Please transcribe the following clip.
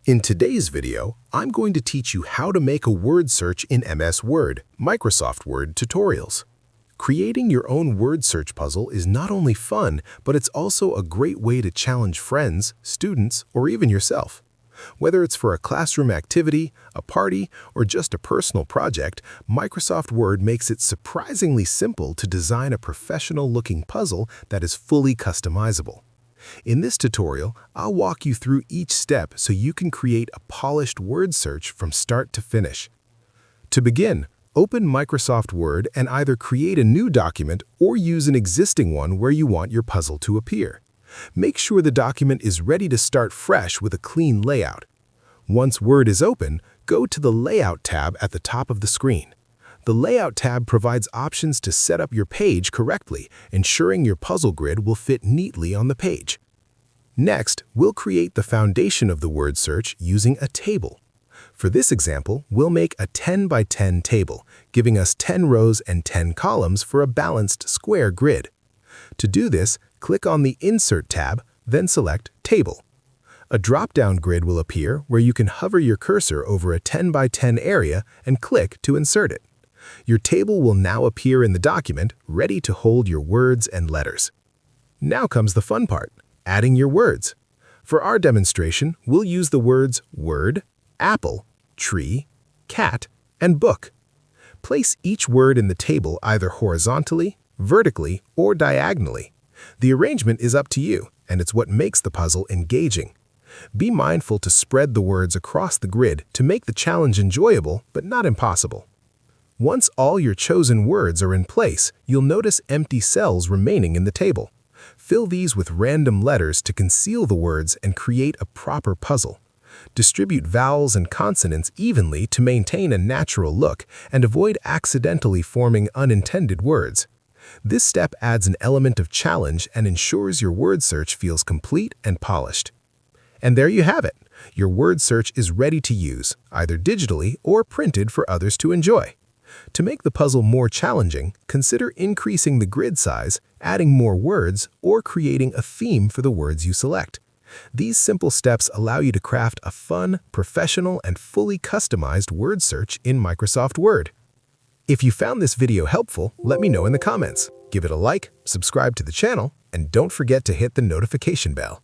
In today's video, I'm going to teach you how to make a word search in MS Word, Microsoft Word tutorials. Creating your own word search puzzle is not only fun, but it's also a great way to challenge friends, students, or even yourself. Whether it's for a classroom activity, a party, or just a personal project, Microsoft Word makes it surprisingly simple to design a professional-looking puzzle that is fully customizable. In this tutorial, I'll walk you through each step so you can create a polished word search from start to finish. To begin, open Microsoft Word and either create a new document or use an existing one where you want your puzzle to appear. Make sure the document is ready to start fresh with a clean layout. Once Word is open, go to the Layout tab at the top of the screen. The Layout tab provides options to set up your page correctly, ensuring your puzzle grid will fit neatly on the page. Next, we'll create the foundation of the word search using a table. For this example, we'll make a 10 by 10 table, giving us 10 rows and 10 columns for a balanced square grid. To do this, click on the Insert tab, then select Table. A drop-down grid will appear where you can hover your cursor over a 10 by 10 area and click to insert it. Your table will now appear in the document, ready to hold your words and letters. Now comes the fun part, adding your words. For our demonstration, we'll use the words word, apple, tree, cat, and book. Place each word in the table either horizontally, vertically, or diagonally. The arrangement is up to you, and it's what makes the puzzle engaging. Be mindful to spread the words across the grid to make the challenge enjoyable but not impossible. Once all your chosen words are in place, you'll notice empty cells remaining in the table. Fill these with random letters to conceal the words and create a proper puzzle. Distribute vowels and consonants evenly to maintain a natural look and avoid accidentally forming unintended words. This step adds an element of challenge and ensures your word search feels complete and polished. And there you have it. Your word search is ready to use, either digitally or printed for others to enjoy. To make the puzzle more challenging, consider increasing the grid size, adding more words, or creating a theme for the words you select. These simple steps allow you to craft a fun, professional, and fully customized word search in Microsoft Word. If you found this video helpful, let me know in the comments. Give it a like, subscribe to the channel, and don't forget to hit the notification bell.